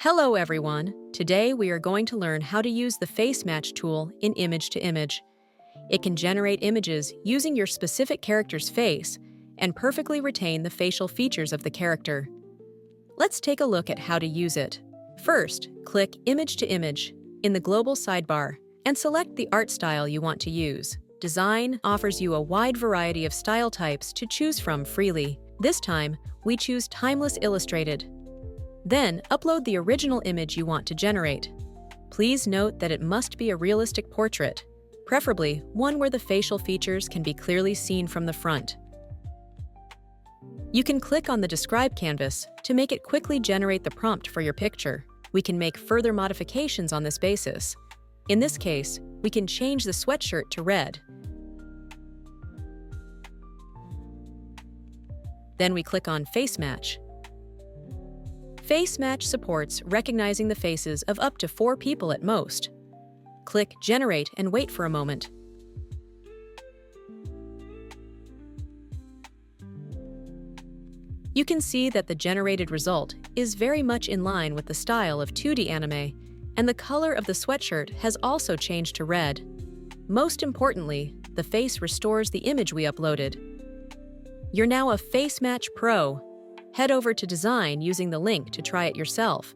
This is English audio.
Hello everyone! Today we are going to learn how to use the Face Match tool in Image to Image. It can generate images using your specific character's face and perfectly retain the facial features of the character. Let's take a look at how to use it. First, click Image to Image in the global sidebar and select the art style you want to use. Dzine offers you a wide variety of style types to choose from freely. This time, we choose Timeless Illustrated. Then, upload the original image you want to generate. Please note that it must be a realistic portrait, preferably one where the facial features can be clearly seen from the front. You can click on the Describe canvas to make it quickly generate the prompt for your picture. We can make further modifications on this basis. In this case, we can change the sweatshirt to red. Then we click on Face Match. Face Match supports recognizing the faces of up to 4 people at most. Click Generate and wait for a moment. You can see that the generated result is very much in line with the style of 2D anime, and the color of the sweatshirt has also changed to red. Most importantly, the face restores the image we uploaded. You're now a Face Match Pro. Head over to Dzine using the link to try it yourself.